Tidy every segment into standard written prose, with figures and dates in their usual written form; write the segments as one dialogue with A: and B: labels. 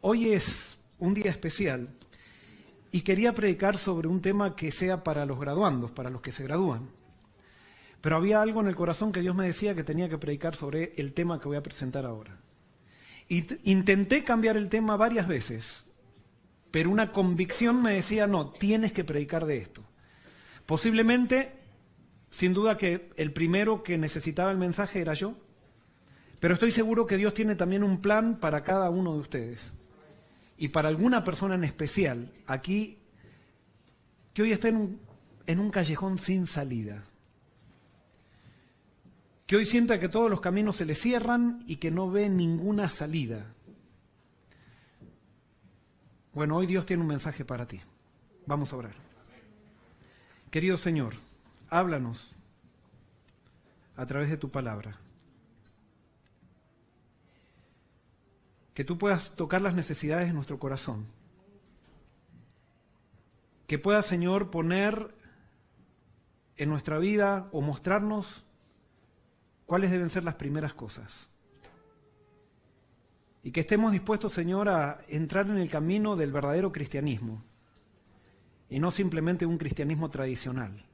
A: Hoy es un día especial y quería predicar sobre un tema que sea para los graduandos, para los que se gradúan. Pero había algo en el corazón que Dios me decía que tenía que predicar sobre el tema que voy a presentar ahora. Y intenté cambiar el tema varias veces, pero una convicción me decía, no, tienes que predicar de esto. Posiblemente, sin duda que el primero que necesitaba el mensaje era yo, pero estoy seguro que Dios tiene también un plan para cada uno de ustedes. Y para alguna persona en especial, aquí, que hoy está en un callejón sin salida. Que hoy sienta que todos los caminos se le cierran y que no ve ninguna salida. Bueno, hoy Dios tiene un mensaje para ti. Vamos a orar. Querido Señor, háblanos a través de tu palabra. Que tú puedas tocar las necesidades de nuestro corazón. Que puedas, Señor, poner en nuestra vida o mostrarnos cuáles deben ser las primeras cosas. Y que estemos dispuestos, Señor, a entrar en el camino del verdadero cristianismo y no simplemente un cristianismo tradicional.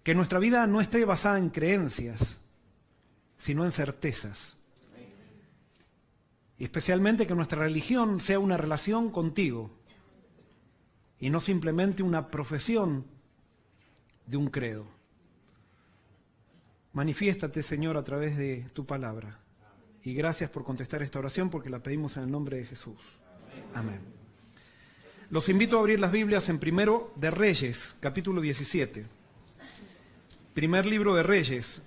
A: Que nuestra vida no esté basada en creencias, sino en certezas. Y especialmente que nuestra religión sea una relación contigo y no simplemente una profesión de un credo. Manifiéstate, Señor, a través de tu palabra. Y gracias por contestar esta oración porque la pedimos en el nombre de Jesús. Amén. Los invito a abrir las Biblias en Primero de Reyes, capítulo 17. Primer libro de Reyes,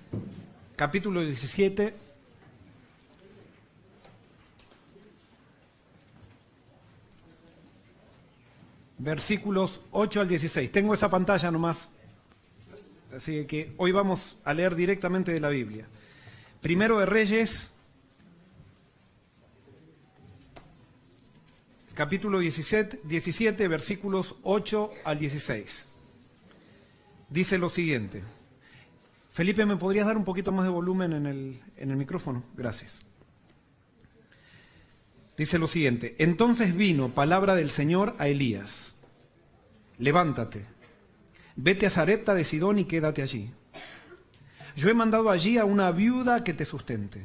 A: capítulo 17. Versículos 8 al 16. Tengo esa pantalla nomás, así que hoy vamos a leer directamente de la Biblia. Primero de Reyes, capítulo 17, versículos 8 al 16. Dice lo siguiente. Felipe, ¿me podrías dar un poquito más de volumen en el micrófono? Gracias. Dice lo siguiente. Entonces vino palabra del Señor a Elías. Levántate, vete a Sarepta de Sidón y quédate allí. Yo he mandado allí a una viuda que te sustente.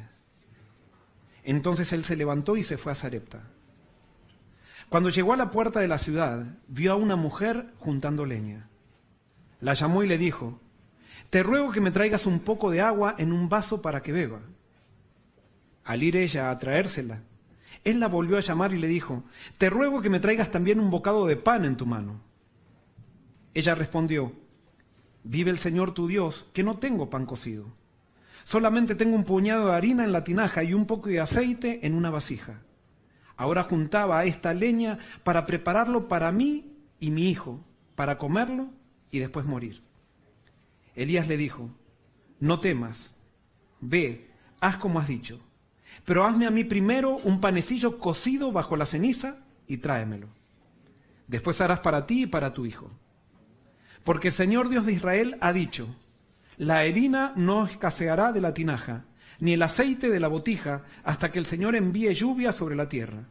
A: Entonces él se levantó y se fue a Sarepta. Cuando llegó a la puerta de la ciudad, vio a una mujer juntando leña. La llamó y le dijo, te ruego que me traigas un poco de agua en un vaso para que beba. Al ir ella a traérsela, él la volvió a llamar y le dijo, te ruego que me traigas también un bocado de pan en tu mano. Ella respondió, vive el Señor tu Dios, que no tengo pan cocido. Solamente tengo un puñado de harina en la tinaja y un poco de aceite en una vasija. Ahora juntaba esta leña para prepararlo para mí y mi hijo, para comerlo y después morir. Elías le dijo, no temas, ve, haz como has dicho, pero hazme a mí primero un panecillo cocido bajo la ceniza y tráemelo. Después harás para ti y para tu hijo. Porque el Señor Dios de Israel ha dicho, la harina no escaseará de la tinaja, ni el aceite de la botija, hasta que el Señor envíe lluvia sobre la tierra.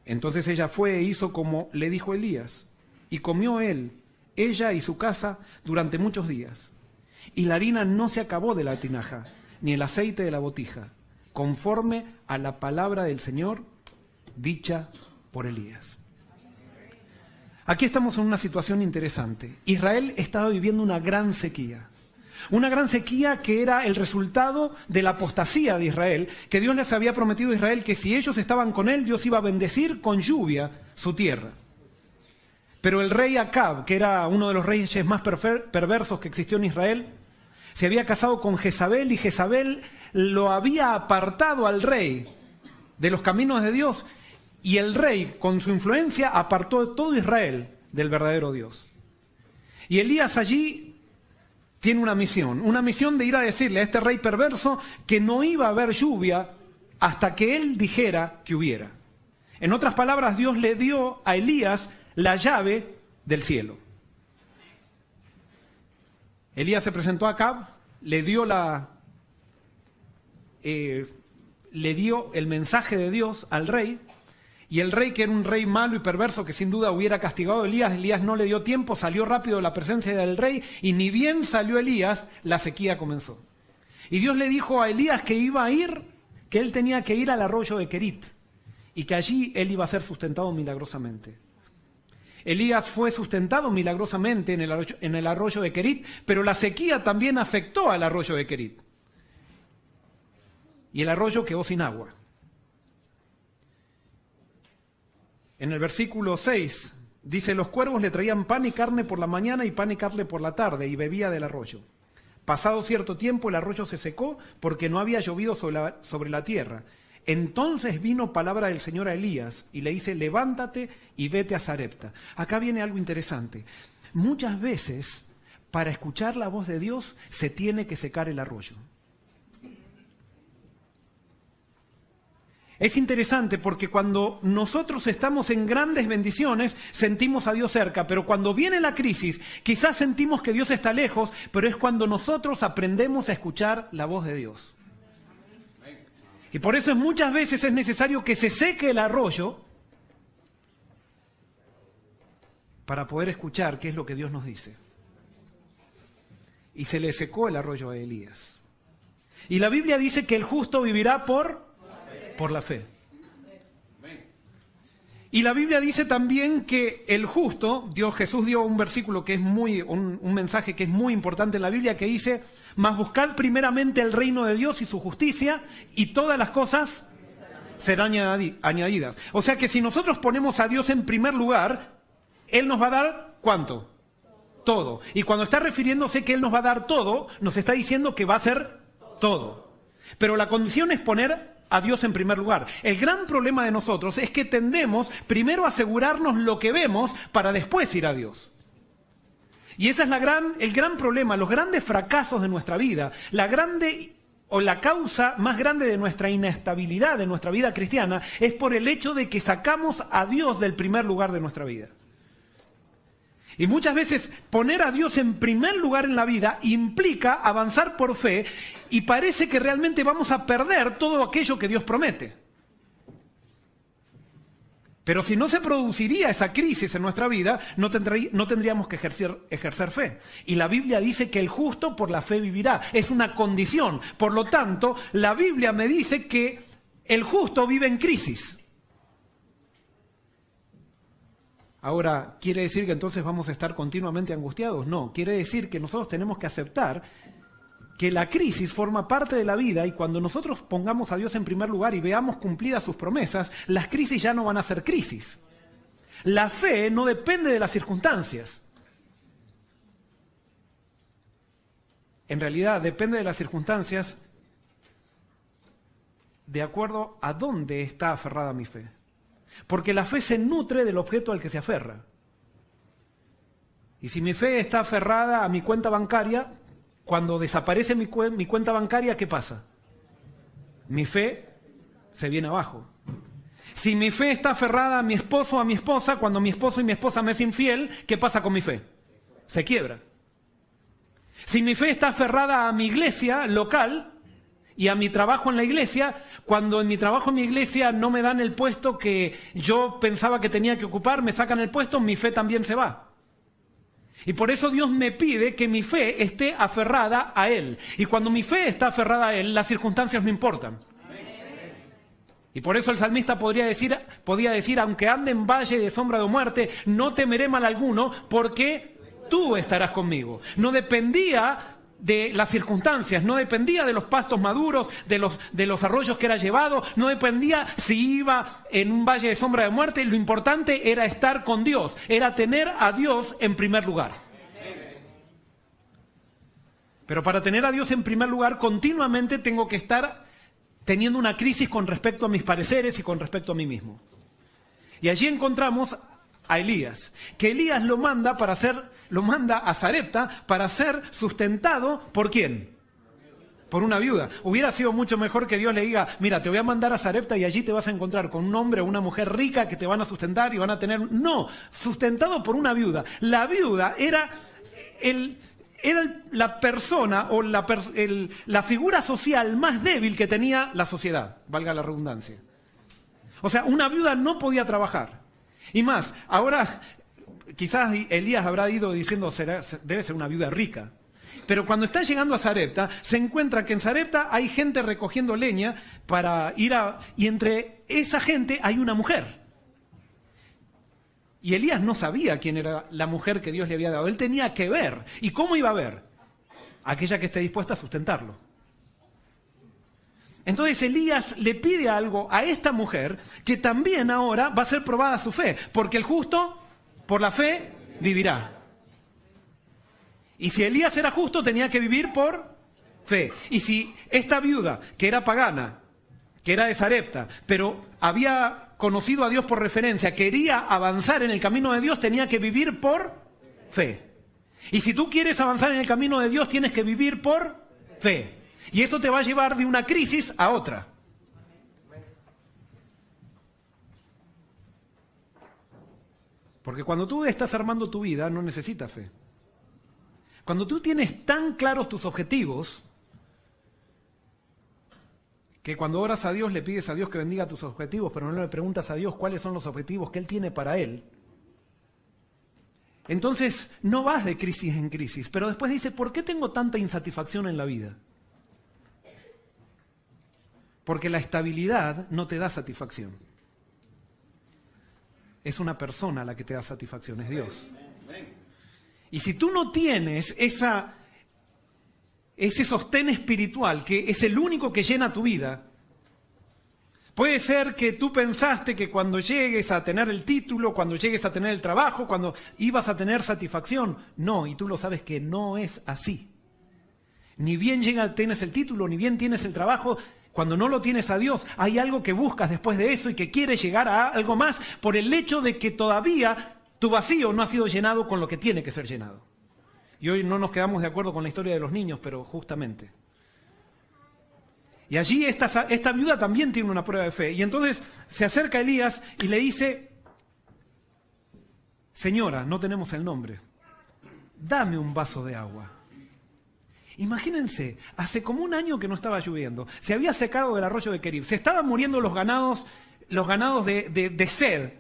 A: Entonces ella fue e hizo como le dijo Elías, y comió él, ella y su casa durante muchos días. Y la harina no se acabó de la tinaja, ni el aceite de la botija, conforme a la palabra del Señor dicha por Elías. Aquí estamos en una situación interesante. Israel estaba viviendo una gran sequía. Una gran sequía que era el resultado de la apostasía de Israel, que Dios les había prometido a Israel que si ellos estaban con él, Dios iba a bendecir con lluvia su tierra. Pero el rey Acab, que era uno de los reyes más perversos que existió en Israel, se había casado con Jezabel y Jezabel lo había apartado al rey de los caminos de Dios. Y el rey, con su influencia, apartó a todo Israel del verdadero Dios. Y Elías allí tiene una misión de ir a decirle a este rey perverso que no iba a haber lluvia hasta que él dijera que hubiera. En otras palabras, Dios le dio a Elías la llave del cielo. Elías se presentó a Acab, le dio le dio el mensaje de Dios al rey, y el rey, que era un rey malo y perverso que sin duda hubiera castigado a Elías, Elías no le dio tiempo, salió rápido de la presencia del rey, y ni bien salió Elías, la sequía comenzó. Y Dios le dijo a Elías que iba a ir, que él tenía que ir al arroyo de Querit, y que allí él iba a ser sustentado milagrosamente. Elías fue sustentado milagrosamente en el arroyo de Querit, pero la sequía también afectó al arroyo de Querit. Y el arroyo quedó sin agua. En el versículo 6 dice: los cuervos le traían pan y carne por la mañana y pan y carne por la tarde, y bebía del arroyo. Pasado cierto tiempo el arroyo se secó porque no había llovido sobre la tierra. Entonces vino palabra del Señor a Elías y le dice: levántate y vete a Sarepta. Acá viene algo interesante. Muchas veces, para escuchar la voz de Dios, se tiene que secar el arroyo. Es interesante porque cuando nosotros estamos en grandes bendiciones, sentimos a Dios cerca, pero cuando viene la crisis, quizás sentimos que Dios está lejos, pero es cuando nosotros aprendemos a escuchar la voz de Dios. Y por eso muchas veces es necesario que se seque el arroyo para poder escuchar qué es lo que Dios nos dice. Y se le secó el arroyo a Elías. Y la Biblia dice que el justo vivirá por la fe. Y la Biblia dice también que el justo, Jesús dio un versículo que es un mensaje que es muy importante en la Biblia, que dice: mas buscad primeramente el reino de Dios y su justicia, y todas las cosas serán añadidas. O sea que si nosotros ponemos a Dios en primer lugar, Él nos va a dar ¿cuánto? Todo. Y cuando está refiriéndose que Él nos va a dar todo, nos está diciendo que va a ser todo. Pero la condición es poner a Dios en primer lugar. El gran problema de nosotros es que tendemos primero a asegurarnos lo que vemos para después ir a Dios. Y ese es el gran problema, los grandes fracasos de nuestra vida, la causa más grande de nuestra inestabilidad de nuestra vida cristiana es por el hecho de que sacamos a Dios del primer lugar de nuestra vida. Y muchas veces poner a Dios en primer lugar en la vida implica avanzar por fe, y parece que realmente vamos a perder todo aquello que Dios promete. Pero si no se produciría esa crisis en nuestra vida, no tendríamos que ejercer fe. Y la Biblia dice que el justo por la fe vivirá. Es una condición. Por lo tanto, la Biblia me dice que el justo vive en crisis. Ahora, ¿quiere decir que entonces vamos a estar continuamente angustiados? No, quiere decir que nosotros tenemos que aceptar que la crisis forma parte de la vida, y cuando nosotros pongamos a Dios en primer lugar y veamos cumplidas sus promesas, las crisis ya no van a ser crisis. La fe no depende de las circunstancias. En realidad depende de las circunstancias de acuerdo a dónde está aferrada mi fe. Porque la fe se nutre del objeto al que se aferra. Y si mi fe está aferrada a mi cuenta bancaria, cuando desaparece mi cuenta bancaria, ¿qué pasa? Mi fe se viene abajo. Si mi fe está aferrada a mi esposo o a mi esposa, cuando mi esposo y mi esposa me es infiel, ¿qué pasa con mi fe? Se quiebra. Si mi fe está aferrada a mi iglesia local y a mi trabajo en la iglesia, cuando en mi trabajo en mi iglesia no me dan el puesto que yo pensaba que tenía que ocupar, me sacan el puesto, mi fe también se va. Y por eso Dios me pide que mi fe esté aferrada a Él. Y cuando mi fe está aferrada a Él, las circunstancias no importan. Y por eso el salmista podía decir, aunque ande en valle de sombra de muerte, no temeré mal alguno, porque tú estarás conmigo. No dependía de las circunstancias, no dependía de los pastos maduros, de los arroyos que era llevado, no dependía si iba en un valle de sombra de muerte. Lo importante era estar con Dios, era tener a Dios en primer lugar. Pero para tener a Dios en primer lugar, continuamente tengo que estar teniendo una crisis con respecto a mis pareceres y con respecto a mí mismo. Y allí encontramos a Elías, que Elías lo manda a Sarepta para ser sustentado ¿por quién? Por una viuda. Hubiera sido mucho mejor que Dios le diga: mira, te voy a mandar a Sarepta y allí te vas a encontrar con un hombre o una mujer rica que te van a sustentar y van a tener... No, sustentado por una viuda. La viuda era era la persona o la figura social más débil que tenía la sociedad, valga la redundancia. O sea, una viuda no podía trabajar. Y más, ahora quizás Elías habrá ido diciendo, debe ser una viuda rica. Pero cuando está llegando a Sarepta, se encuentra que en Sarepta hay gente recogiendo leña para ir a... Y entre esa gente hay una mujer. Y Elías no sabía quién era la mujer que Dios le había dado. Él tenía que ver. ¿Y cómo iba a ver? Aquella que esté dispuesta a sustentarlo. Entonces Elías le pide algo a esta mujer que también ahora va a ser probada su fe. Porque el justo, por la fe, vivirá. Y si Elías era justo, tenía que vivir por fe. Y si esta viuda, que era pagana, que era de Sarepta, pero había conocido a Dios por referencia, quería avanzar en el camino de Dios, tenía que vivir por fe. Y si tú quieres avanzar en el camino de Dios, tienes que vivir por fe. Y eso te va a llevar de una crisis a otra. Porque cuando tú estás armando tu vida, no necesitas fe. Cuando tú tienes tan claros tus objetivos, que cuando oras a Dios le pides a Dios que bendiga tus objetivos, pero no le preguntas a Dios cuáles son los objetivos que Él tiene para Él, entonces no vas de crisis en crisis, pero después dices, ¿por qué tengo tanta insatisfacción en la vida? Porque la estabilidad no te da satisfacción. Es una persona la que te da satisfacción, es Dios. Y si tú no tienes ese sostén espiritual, que es el único que llena tu vida, puede ser que tú pensaste que cuando llegues a tener el título, cuando llegues a tener el trabajo, cuando ibas a tener satisfacción. No, y tú lo sabes que no es así. Ni bien tienes el título, ni bien tienes el trabajo. Cuando no lo tienes a Dios, hay algo que buscas después de eso y que quieres llegar a algo más por el hecho de que todavía tu vacío no ha sido llenado con lo que tiene que ser llenado. Y hoy no nos quedamos de acuerdo con la historia de los niños, pero justamente. Y allí esta viuda también tiene una prueba de fe. Y entonces se acerca a Elías y le dice, señora, no tenemos el nombre, dame un vaso de agua. Imagínense, hace como un año que no estaba lloviendo, se había secado el arroyo de Querib, se estaban muriendo los ganados de sed.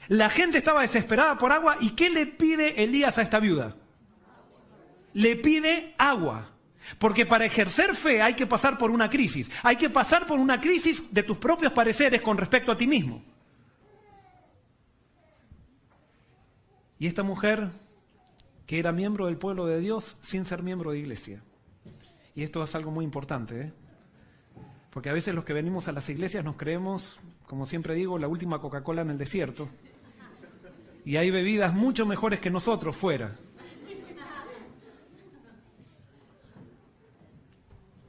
A: La gente estaba desesperada por agua. ¿Y qué le pide Elías a esta viuda? Le pide agua. Porque para ejercer fe hay que pasar por una crisis. Hay que pasar por una crisis de tus propios pareceres con respecto a ti mismo. Y esta mujer, que era miembro del pueblo de Dios sin ser miembro de iglesia. Y esto es algo muy importante, ¿eh? Porque a veces los que venimos a las iglesias nos creemos, como siempre digo, la última Coca-Cola en el desierto. Y hay bebidas mucho mejores que nosotros fuera.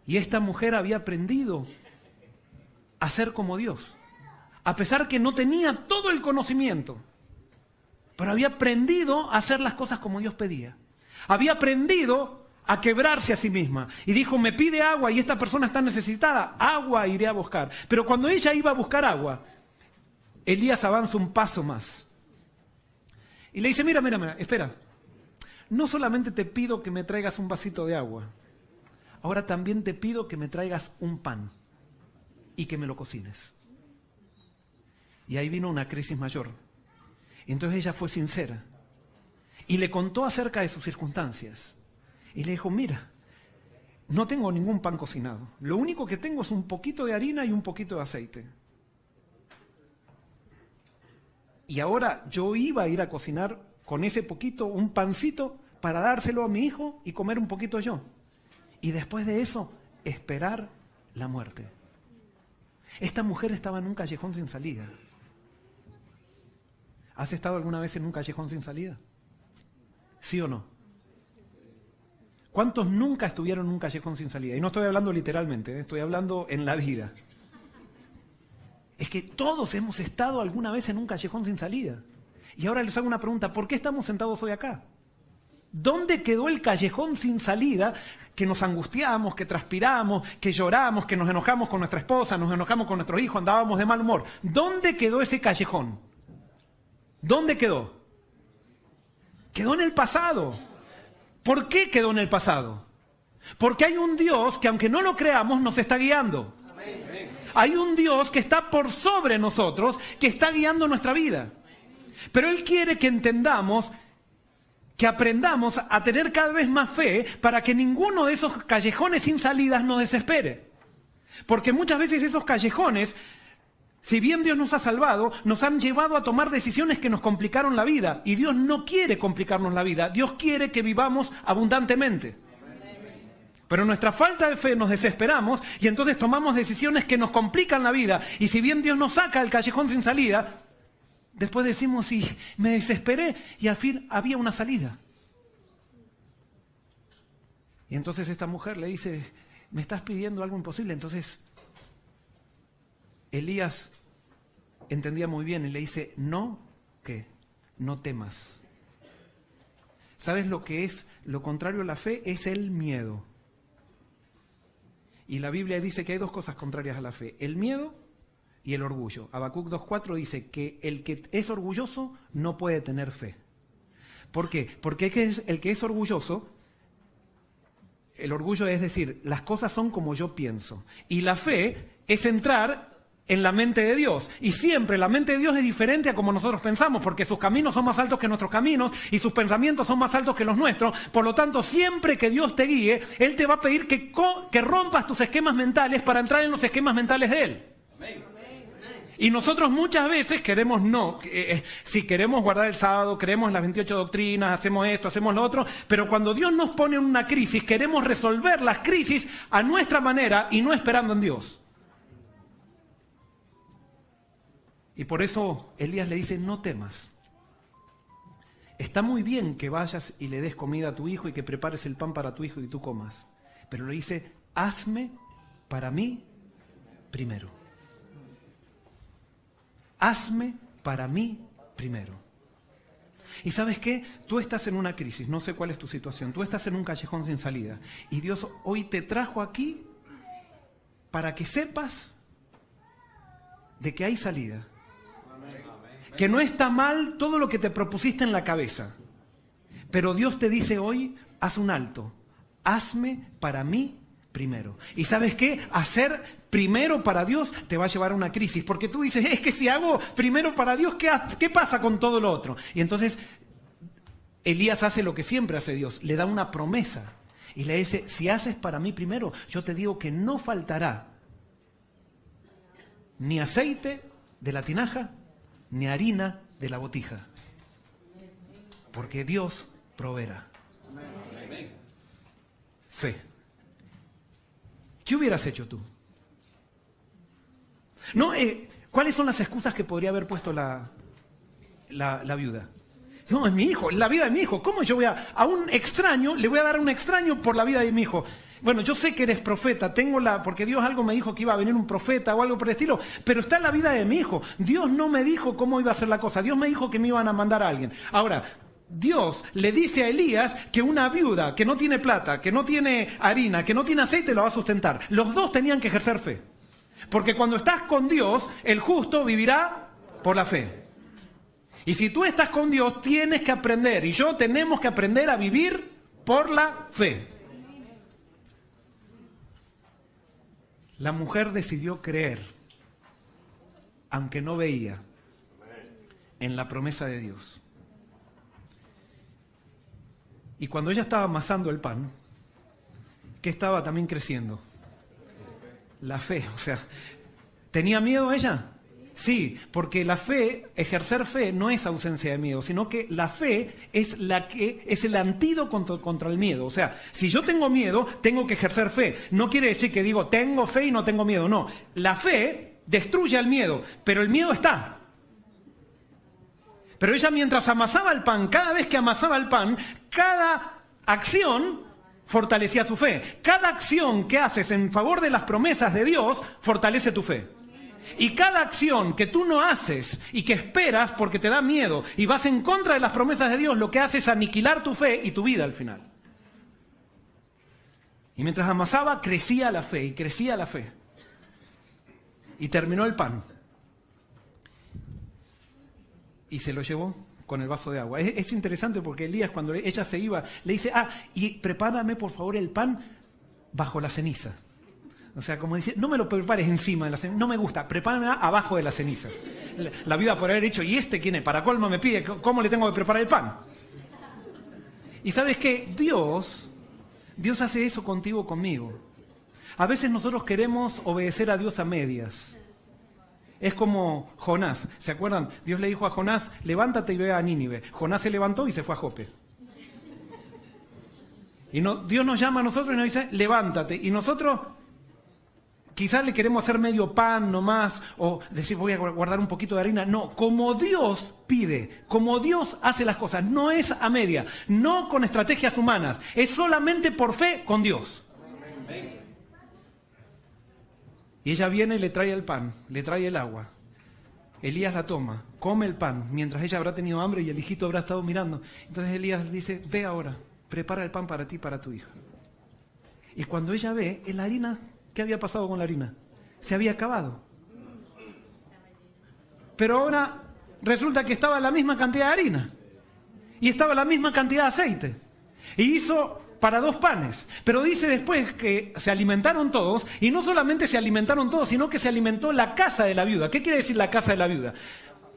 A: Y esta mujer había aprendido a ser como Dios. A pesar que no tenía todo el conocimiento. Pero había aprendido a hacer las cosas como Dios pedía. Había aprendido a quebrarse a sí misma. Y dijo, me pide agua y esta persona está necesitada. Agua iré a buscar. Pero cuando ella iba a buscar agua, Elías avanza un paso más. Y le dice, mira, espera. No solamente te pido que me traigas un vasito de agua. Ahora también te pido que me traigas un pan y que me lo cocines. Y ahí vino una crisis mayor. Entonces ella fue sincera y le contó acerca de sus circunstancias. Y le dijo, mira, no tengo ningún pan cocinado. Lo único que tengo es un poquito de harina y un poquito de aceite. Y ahora yo iba a ir a cocinar con ese poquito, un pancito, para dárselo a mi hijo y comer un poquito yo. Y después de eso, esperar la muerte. Esta mujer estaba en un callejón sin salida. ¿Has estado alguna vez en un callejón sin salida? ¿Sí o no? ¿Cuántos nunca estuvieron en un callejón sin salida? Y no estoy hablando literalmente, estoy hablando en la vida. Es que todos hemos estado alguna vez en un callejón sin salida. Y ahora les hago una pregunta, ¿por qué estamos sentados hoy acá? ¿Dónde quedó el callejón sin salida que nos angustiamos, que transpiramos, que lloramos, que nos enojamos con nuestra esposa, nos enojamos con nuestros hijos, andábamos de mal humor? ¿Dónde quedó ese callejón? ¿Dónde quedó? Quedó en el pasado. ¿Por qué quedó en el pasado? Porque hay un Dios que, aunque no lo creamos, nos está guiando. Hay un Dios que está por sobre nosotros, que está guiando nuestra vida. Pero Él quiere que entendamos, que aprendamos a tener cada vez más fe para que ninguno de esos callejones sin salidas nos desespere. Porque muchas veces esos callejones, si bien Dios nos ha salvado, nos han llevado a tomar decisiones que nos complicaron la vida. Y Dios no quiere complicarnos la vida. Dios quiere que vivamos abundantemente. Pero en nuestra falta de fe nos desesperamos y entonces tomamos decisiones que nos complican la vida. Y si bien Dios nos saca del callejón sin salida, después decimos, sí, me desesperé y al fin había una salida. Y entonces esta mujer le dice, me estás pidiendo algo imposible. Entonces Elías entendía muy bien y le dice, no, ¿qué? No temas. ¿Sabes lo que es lo contrario a la fe? Es el miedo. Y la Biblia dice que hay dos cosas contrarias a la fe, el miedo y el orgullo. Habacuc 2:4 dice que el que es orgulloso no puede tener fe. ¿Por qué? Porque el que es orgulloso, el orgullo es decir, las cosas son como yo pienso. Y la fe es entrar en la mente de Dios. Y siempre la mente de Dios es diferente a como nosotros pensamos, porque sus caminos son más altos que nuestros caminos y sus pensamientos son más altos que los nuestros. Por lo tanto, siempre que Dios te guíe, Él te va a pedir que rompas tus esquemas mentales para entrar en los esquemas mentales de Él. Y nosotros muchas veces queremos si queremos guardar el sábado, creemos las 28 doctrinas, hacemos esto, hacemos lo otro, pero cuando Dios nos pone en una crisis, queremos resolver las crisis a nuestra manera y no esperando en Dios. Y por eso Elías le dice, no temas. Está muy bien que vayas y le des comida a tu hijo y que prepares el pan para tu hijo y tú comas. Pero le dice, hazme para mí primero. Hazme para mí primero. ¿Y sabes qué? Tú estás en una crisis, no sé cuál es tu situación. Tú estás en un callejón sin salida. Y Dios hoy te trajo aquí para que sepas de que hay salida. Que no está mal todo lo que te propusiste en la cabeza. Pero Dios te dice hoy, haz un alto. Hazme para mí primero. ¿Y sabes qué? Hacer primero para Dios te va a llevar a una crisis. Porque tú dices, es que si hago primero para Dios, ¿qué pasa con todo lo otro? Y entonces Elías hace lo que siempre hace Dios. Le da una promesa. Y le dice, si haces para mí primero, yo te digo que no faltará ni aceite de la tinaja, ni harina de la botija, porque Dios proveerá. Fe. ¿Qué hubieras hecho tú? No, ¿cuáles son las excusas que podría haber puesto la viuda? No, es mi hijo, es la vida de mi hijo. ¿Cómo yo voy a un extraño, le voy a dar a un extraño por la vida de mi hijo? Bueno, yo sé que eres profeta, porque Dios algo me dijo que iba a venir un profeta o algo por el estilo, pero está en la vida de mi hijo. Dios no me dijo cómo iba a ser la cosa, Dios me dijo que me iban a mandar a alguien. Ahora, Dios le dice a Elías que una viuda que no tiene plata, que no tiene harina, que no tiene aceite, lo va a sustentar. Los dos tenían que ejercer fe. Porque cuando estás con Dios, el justo vivirá por la fe. Y si tú estás con Dios, tienes que aprender, y yo tenemos que aprender a vivir por la fe. La mujer decidió creer, aunque no veía, en la promesa de Dios. Y cuando ella estaba amasando el pan, ¿qué estaba también creciendo? La fe. O sea, ¿tenía miedo ella? Sí, porque la fe, ejercer fe, no es ausencia de miedo, sino que la fe es el antídoto contra el miedo. O sea, si yo tengo miedo, tengo que ejercer fe. No quiere decir que digo, tengo fe y no tengo miedo. No, la fe destruye el miedo, pero el miedo está. Pero ella mientras amasaba el pan, cada vez que amasaba el pan, cada acción fortalecía su fe. Cada acción que haces en favor de las promesas de Dios, fortalece tu fe. Y cada acción que tú no haces y que esperas porque te da miedo y vas en contra de las promesas de Dios, lo que hace es aniquilar tu fe y tu vida al final. Y mientras amasaba, crecía la fe y crecía la fe. Y terminó el pan. Y se lo llevó con el vaso de agua. Es interesante porque Elías, cuando ella se iba, le dice, y prepárame por favor el pan bajo la ceniza. O sea, como dice, no me lo prepares encima de la ceniza, no me gusta, prepárame abajo de la ceniza. La viuda por haber dicho, ¿y este quién es? Para colmo me pide, ¿cómo le tengo que preparar el pan? Y ¿sabes qué? Dios hace eso contigo, conmigo. A veces nosotros queremos obedecer a Dios a medias. Es como Jonás, ¿se acuerdan? Dios le dijo a Jonás, levántate y ve a Nínive. Jonás se levantó y se fue a Jope. Y Dios nos llama a nosotros y nos dice, levántate. Y nosotros quizás le queremos hacer medio pan nomás, o decir, voy a guardar un poquito de harina. No, como Dios pide, como Dios hace las cosas, no es a media, no con estrategias humanas, es solamente por fe con Dios. Y ella viene y le trae el pan, le trae el agua. Elías la toma, come el pan, mientras ella habrá tenido hambre y el hijito habrá estado mirando. Entonces Elías dice, ve ahora, prepara el pan para ti y para tu hijo. Y cuando ella ve, la harina, ¿qué había pasado con la harina? Se había acabado. Pero ahora resulta que estaba la misma cantidad de harina. Y estaba la misma cantidad de aceite. Y hizo para 2 panes. Pero dice después que se alimentaron todos, y no solamente se alimentaron todos, sino que se alimentó la casa de la viuda. ¿Qué quiere decir la casa de la viuda?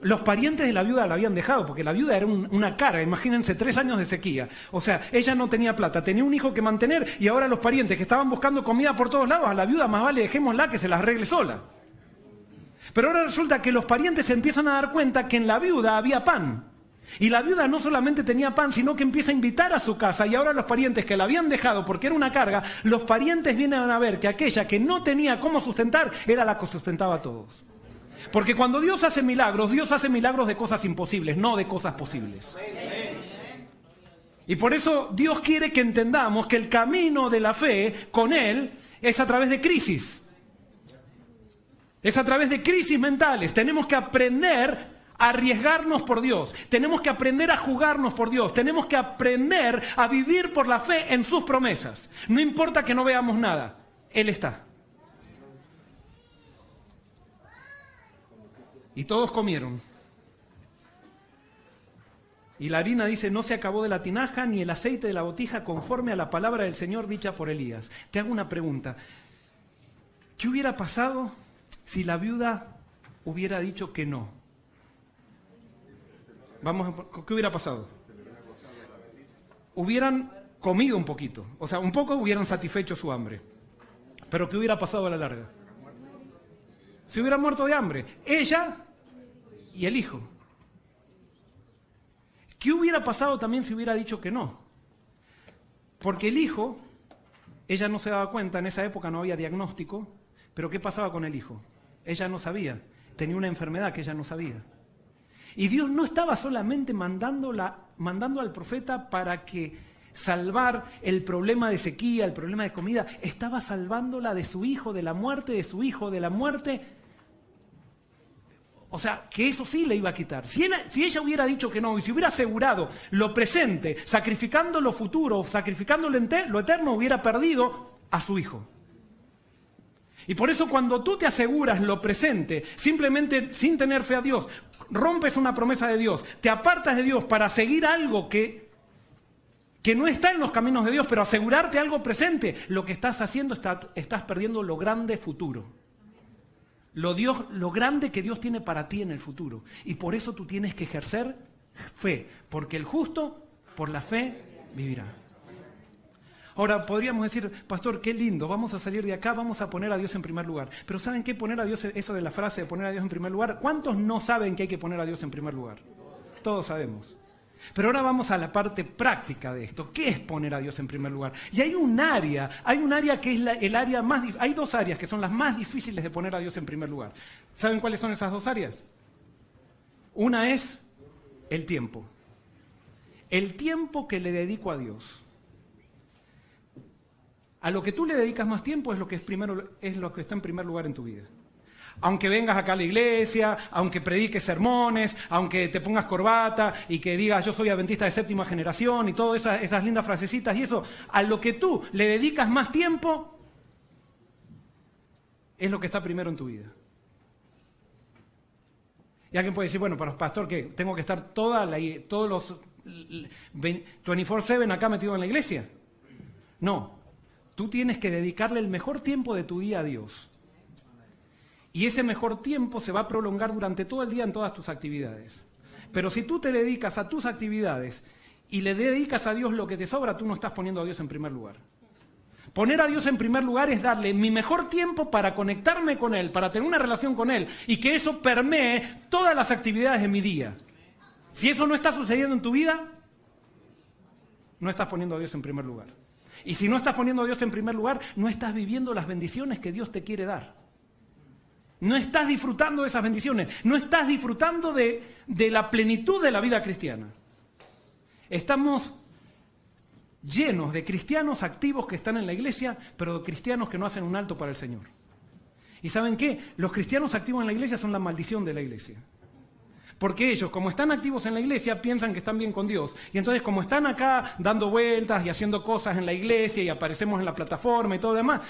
A: Los parientes de la viuda la habían dejado, porque la viuda era una carga. Imagínense, 3 años de sequía. O sea, ella no tenía plata, tenía un hijo que mantener, y ahora los parientes que estaban buscando comida por todos lados, a la viuda más vale dejémosla que se las arregle sola. Pero ahora resulta que los parientes se empiezan a dar cuenta que en la viuda había pan. Y la viuda no solamente tenía pan, sino que empieza a invitar a su casa, y ahora los parientes que la habían dejado porque era una carga, los parientes vienen a ver que aquella que no tenía cómo sustentar era la que sustentaba a todos. Porque cuando Dios hace milagros de cosas imposibles, no de cosas posibles. Y por eso Dios quiere que entendamos que el camino de la fe con Él es a través de crisis. Es a través de crisis mentales. Tenemos que aprender a arriesgarnos por Dios. Tenemos que aprender a jugarnos por Dios. Tenemos que aprender a vivir por la fe en sus promesas. No importa que no veamos nada. Él está. Y todos comieron. Y la harina dice, no se acabó de la tinaja ni el aceite de la botija conforme a la palabra del Señor dicha por Elías. Te hago una pregunta. ¿Qué hubiera pasado si la viuda hubiera dicho que no? ¿Qué hubiera pasado? Hubieran comido un poquito. O sea, un poco hubieran satisfecho su hambre. Pero ¿qué hubiera pasado a la larga? Se hubieran muerto de hambre. Ella y el hijo. ¿Qué hubiera pasado también si hubiera dicho que no? Porque el hijo, ella no se daba cuenta, en esa época no había diagnóstico, pero ¿qué pasaba con el hijo? Ella no sabía, tenía una enfermedad que ella no sabía. Y Dios no estaba solamente mandando al profeta para que salvar el problema de sequía, el problema de comida, estaba salvándola de su hijo, de la muerte, de su hijo, de la muerte. O sea, que eso sí le iba a quitar. Si ella hubiera dicho que no, y si hubiera asegurado lo presente, sacrificando lo futuro, sacrificando lo eterno, hubiera perdido a su hijo. Y por eso cuando tú te aseguras lo presente, simplemente sin tener fe a Dios, rompes una promesa de Dios, te apartas de Dios para seguir algo que no está en los caminos de Dios, pero asegurarte algo presente, lo que estás haciendo, estás perdiendo lo grande futuro. Lo grande que Dios tiene para ti en el futuro. Y por eso tú tienes que ejercer fe, porque el justo por la fe vivirá. Ahora, podríamos decir, pastor, qué lindo, vamos a salir de acá, vamos a poner a Dios en primer lugar. Pero ¿saben qué? Poner a Dios, eso de la frase de poner a Dios en primer lugar, ¿cuántos no saben que hay que poner a Dios en primer lugar? Todos sabemos. Pero ahora vamos a la parte práctica de esto. ¿Qué es poner a Dios en primer lugar? Y hay un área que es el área más difícil. Hay 2 áreas que son las más difíciles de poner a Dios en primer lugar. ¿Saben cuáles son esas 2 áreas? Una es el tiempo. El tiempo que le dedico a Dios. A lo que tú le dedicas más tiempo es lo que está en primer lugar en tu vida. Aunque vengas acá a la iglesia, aunque prediques sermones, aunque te pongas corbata y que digas yo soy adventista de 7ª generación y todas esas lindas frasecitas y eso, a lo que tú le dedicas más tiempo es lo que está primero en tu vida. Y alguien puede decir, bueno, para pastor, ¿qué? ¿Tengo que estar todos los 24/7 acá metido en la iglesia? No, tú tienes que dedicarle el mejor tiempo de tu día a Dios. Y ese mejor tiempo se va a prolongar durante todo el día en todas tus actividades. Pero si tú te dedicas a tus actividades y le dedicas a Dios lo que te sobra, tú no estás poniendo a Dios en primer lugar. Poner a Dios en primer lugar es darle mi mejor tiempo para conectarme con Él, para tener una relación con Él y que eso permee todas las actividades de mi día. Si eso no está sucediendo en tu vida, no estás poniendo a Dios en primer lugar. Y si no estás poniendo a Dios en primer lugar, no estás viviendo las bendiciones que Dios te quiere dar. No estás disfrutando de esas bendiciones, no estás disfrutando de la plenitud de la vida cristiana. Estamos llenos de cristianos activos que están en la iglesia, pero de cristianos que no hacen un alto para el Señor. ¿Y saben qué? Los cristianos activos en la iglesia son la maldición de la iglesia. Porque ellos, como están activos en la iglesia, piensan que están bien con Dios. Y entonces, como están acá dando vueltas y haciendo cosas en la iglesia y aparecemos en la plataforma y todo demás,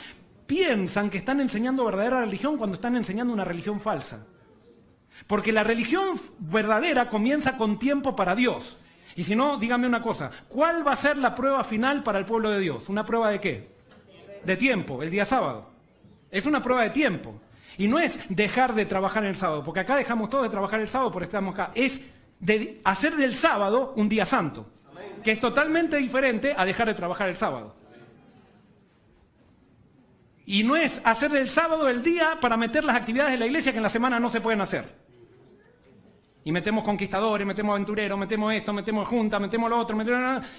A: piensan que están enseñando verdadera religión cuando están enseñando una religión falsa. Porque la religión verdadera comienza con tiempo para Dios. Y si no, dígame una cosa, ¿cuál va a ser la prueba final para el pueblo de Dios? ¿Una prueba de qué? De tiempo, el día sábado. Es una prueba de tiempo. Y no es dejar de trabajar el sábado, porque acá dejamos todos de trabajar el sábado porque estamos acá. Es de hacer del sábado un día santo, que es totalmente diferente a dejar de trabajar el sábado. Y no es hacer del sábado el día para meter las actividades de la iglesia que en la semana no se pueden hacer. Y metemos conquistadores, metemos aventureros, metemos esto, metemos junta, metemos lo otro,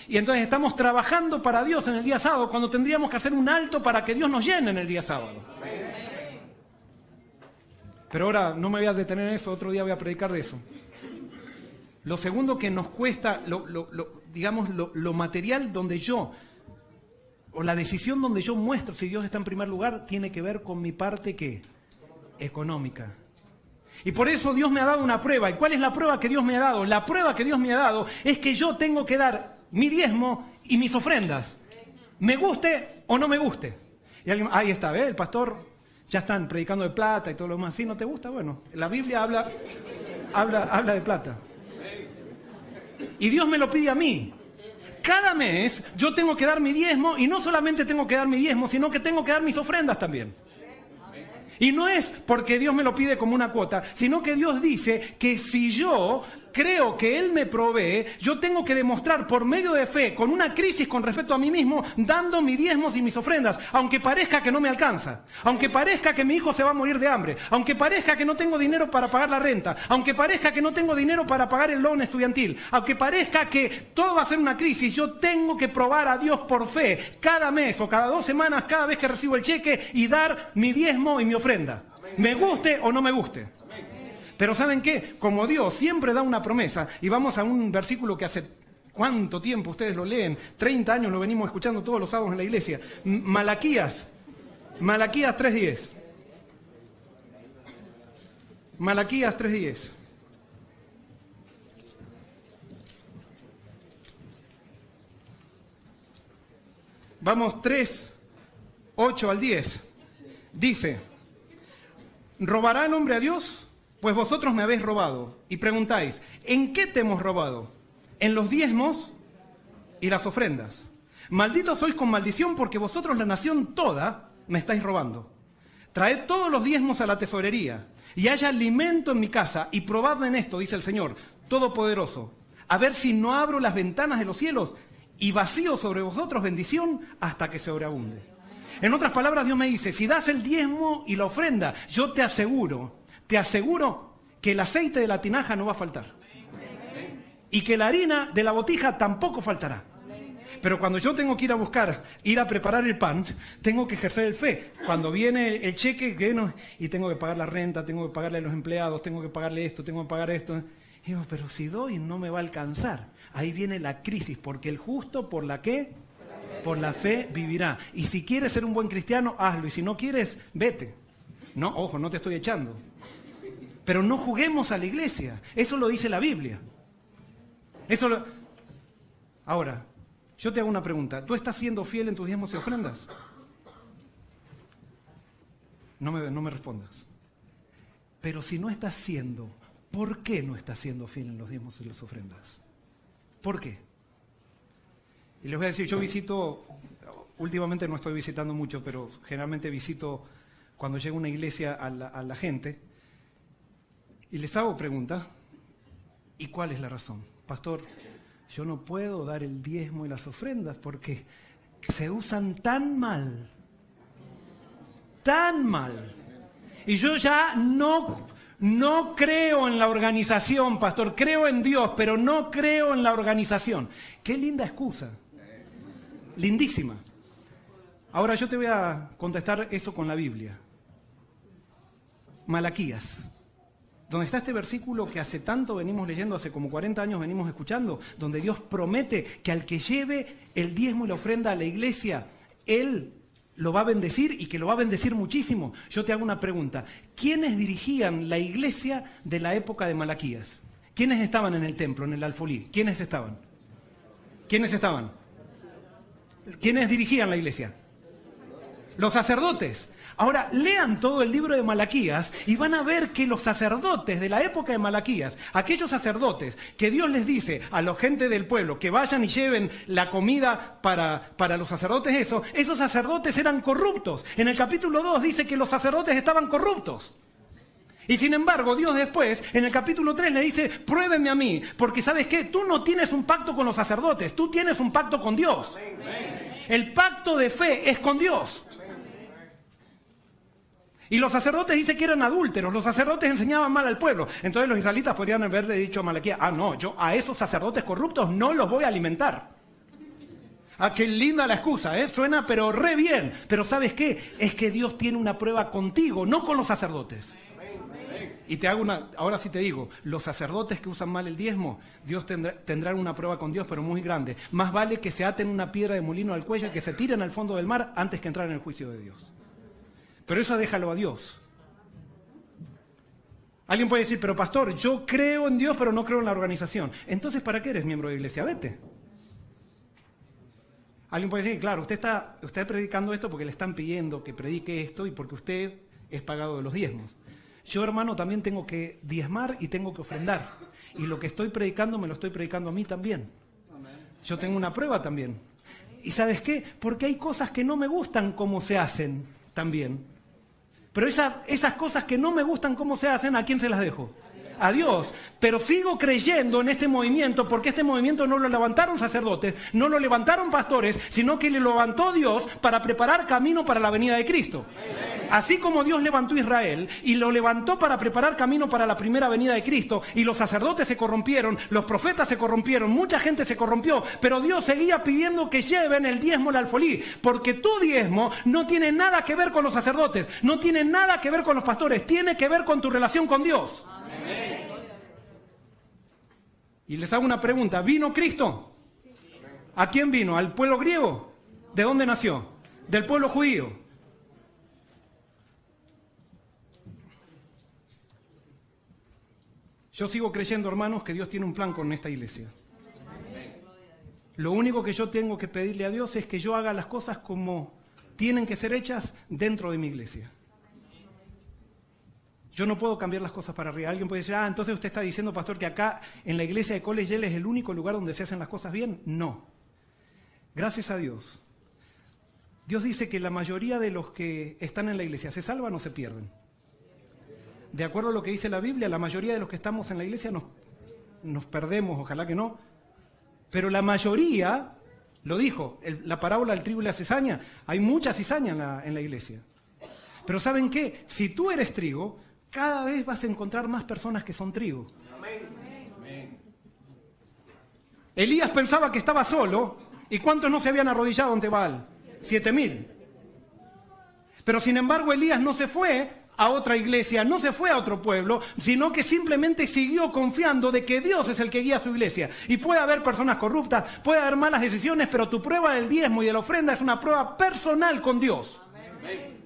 A: y entonces estamos trabajando para Dios en el día sábado cuando tendríamos que hacer un alto para que Dios nos llene en el día sábado. Pero ahora no me voy a detener en eso, otro día voy a predicar de eso. Lo segundo que nos cuesta, lo material donde yo, o la decisión donde yo muestro si Dios está en primer lugar, tiene que ver con mi parte, ¿qué? Económica. Y por eso Dios me ha dado una prueba. ¿Y cuál es la prueba que Dios me ha dado? La prueba que Dios me ha dado es que yo tengo que dar mi diezmo y mis ofrendas. Me guste o no me guste. Y alguien, ahí está, ¿ves? El pastor, ya están predicando de plata y todo lo demás. ¿Sí? ¿No te gusta? Bueno, la Biblia habla de plata. Y Dios me lo pide a mí. Cada mes yo tengo que dar mi diezmo y no solamente tengo que dar mi diezmo, sino que tengo que dar mis ofrendas también. Y no es porque Dios me lo pide como una cuota, sino que Dios dice que si yo creo que Él me provee, yo tengo que demostrar por medio de fe, con una crisis con respecto a mí mismo, dando mis diezmos y mis ofrendas, aunque parezca que no me alcanza, aunque parezca que mi hijo se va a morir de hambre, aunque parezca que no tengo dinero para pagar la renta, aunque parezca que no tengo dinero para pagar el loan estudiantil, aunque parezca que todo va a ser una crisis, yo tengo que probar a Dios por fe, cada mes o cada 2 semanas, cada vez que recibo el cheque, y dar mi diezmo y mi ofrenda, me guste o no me guste. Pero ¿saben qué? Como Dios siempre da una promesa, y vamos a un versículo que hace ¿cuánto tiempo ustedes lo leen? 30 años lo venimos escuchando todos los sábados en la iglesia. Malaquías 3:10. Malaquías 3:10. Vamos 3:8 al 10. Dice, ¿robará el hombre a Dios? Pues vosotros me habéis robado. Y preguntáis, ¿en qué te hemos robado? En los diezmos y las ofrendas. Malditos sois con maldición, porque vosotros, la nación toda, me estáis robando. Traed todos los diezmos a la tesorería, y haya alimento en mi casa, y probadme en esto, dice el Señor Todopoderoso, a ver si no abro las ventanas de los cielos y vacío sobre vosotros bendición hasta que sobreabunde. En otras palabras, Dios me dice, si das el diezmo y la ofrenda, yo te aseguro que el aceite de la tinaja no va a faltar. Y que la harina de la botija tampoco faltará. Pero cuando yo tengo que ir a preparar el pan, tengo que ejercer el fe. Cuando viene el cheque y tengo que pagar la renta, tengo que pagarle a los empleados, tengo que pagarle esto, tengo que pagar esto. Y digo, pero si doy no me va a alcanzar. Ahí viene la crisis, porque el justo, ¿por la qué? Por la fe vivirá. Y si quieres ser un buen cristiano, hazlo. Y si no quieres, vete. No, ojo, no te estoy echando. Pero no juguemos a la iglesia. Eso lo dice la Biblia. Ahora, yo te hago una pregunta. ¿Tú estás siendo fiel en tus diezmos y ofrendas? No me respondas. Pero si no estás siendo, ¿por qué no está siendo fiel en los diezmos y las ofrendas? ¿Por qué? Y les voy a decir, yo visito, últimamente no estoy visitando mucho, pero generalmente visito cuando llega una iglesia a la gente y les hago preguntas. ¿Y cuál es la razón? Pastor, yo no puedo dar el diezmo y las ofrendas porque se usan tan mal. Tan mal. Y yo ya no creo en la organización, pastor. Creo en Dios, pero no creo en la organización. Qué linda excusa. Lindísima. Ahora yo te voy a contestar eso con la Biblia. Malaquías. Donde está este versículo que hace tanto venimos leyendo, hace como 40 años venimos escuchando, donde Dios promete que al que lleve el diezmo y la ofrenda a la iglesia, Él lo va a bendecir y que lo va a bendecir muchísimo. Yo te hago una pregunta. ¿Quiénes dirigían la iglesia de la época de Malaquías? ¿Quiénes estaban en el templo, en el alfolí? ¿Quiénes estaban? ¿Quiénes estaban? ¿Quiénes dirigían la iglesia? Los sacerdotes. Ahora, lean todo el libro de Malaquías y van a ver que los sacerdotes de la época de Malaquías, aquellos sacerdotes que Dios les dice a la gente del pueblo que vayan y lleven la comida para los sacerdotes, esos sacerdotes eran corruptos. En el capítulo 2 dice que los sacerdotes estaban corruptos. Y sin embargo, Dios después, en el capítulo 3 le dice, pruébenme a mí, porque ¿sabes qué? Tú no tienes un pacto con los sacerdotes, tú tienes un pacto con Dios. El pacto de fe es con Dios. Y los sacerdotes dice que eran adúlteros, los sacerdotes enseñaban mal al pueblo. Entonces los israelitas podrían haberle dicho a Malaquías, no, yo a esos sacerdotes corruptos no los voy a alimentar. Qué linda la excusa, suena pero re bien. Pero ¿sabes qué? Es que Dios tiene una prueba contigo, no con los sacerdotes. Y ahora sí te digo, los sacerdotes que usan mal el diezmo, Dios tendrán una prueba con Dios, pero muy grande. Más vale que se aten una piedra de molino al cuello y que se tiren al fondo del mar antes que entrar en el juicio de Dios. Pero eso déjalo a Dios. Alguien puede decir, pero pastor, yo creo en Dios, pero no creo en la organización. Entonces, ¿para qué eres miembro de iglesia? Vete. Alguien puede decir, claro, usted está predicando esto porque le están pidiendo que predique esto y porque usted es pagado de los diezmos. Yo, hermano, también tengo que diezmar y tengo que ofrendar. Y lo que estoy predicando me lo estoy predicando a mí también. Yo tengo una prueba también. ¿Y sabes qué? Porque hay cosas que no me gustan cómo se hacen también. Pero esas cosas que no me gustan cómo se hacen, ¿a quién se las dejo? A Dios. Pero sigo creyendo en este movimiento porque este movimiento no lo levantaron sacerdotes, no lo levantaron pastores, sino que lo levantó Dios para preparar camino para la venida de Cristo. Así como Dios levantó a Israel y lo levantó para preparar camino para la primera venida de Cristo, y los sacerdotes se corrompieron, los profetas se corrompieron, mucha gente se corrompió, pero Dios seguía pidiendo que lleven el diezmo al alfolí, porque tu diezmo no tiene nada que ver con los sacerdotes, no tiene nada que ver con los pastores, tiene que ver con tu relación con Dios. Amén. Y les hago una pregunta, ¿vino Cristo? ¿A quién vino? ¿Al pueblo griego? ¿De dónde nació? ¿Del pueblo judío? Yo sigo creyendo, hermanos, que Dios tiene un plan con esta iglesia. Lo único que yo tengo que pedirle a Dios es que yo haga las cosas como tienen que ser hechas dentro de mi iglesia. Yo no puedo cambiar las cosas para arriba. Alguien puede decir, entonces usted está diciendo, pastor, que acá en la iglesia de College Hill es el único lugar donde se hacen las cosas bien. No. Gracias a Dios. Dios dice que la mayoría de los que están en la iglesia se salvan o se pierden. De acuerdo a lo que dice la Biblia, la mayoría de los que estamos en la iglesia nos perdemos, ojalá que no. Pero la mayoría, lo dijo, la parábola del trigo y la cizaña, hay mucha cizaña en la iglesia. Pero ¿saben qué? Si tú eres trigo, cada vez vas a encontrar más personas que son trigo. Amén. Elías pensaba que estaba solo, ¿y cuántos no se habían arrodillado ante Baal? 7,000. Pero sin embargo Elías no se fue a otra iglesia, no se fue a otro pueblo, sino que simplemente siguió confiando de que Dios es el que guía a su iglesia. Y puede haber personas corruptas, puede haber malas decisiones, pero tu prueba del diezmo y de la ofrenda es una prueba personal con Dios. Amén.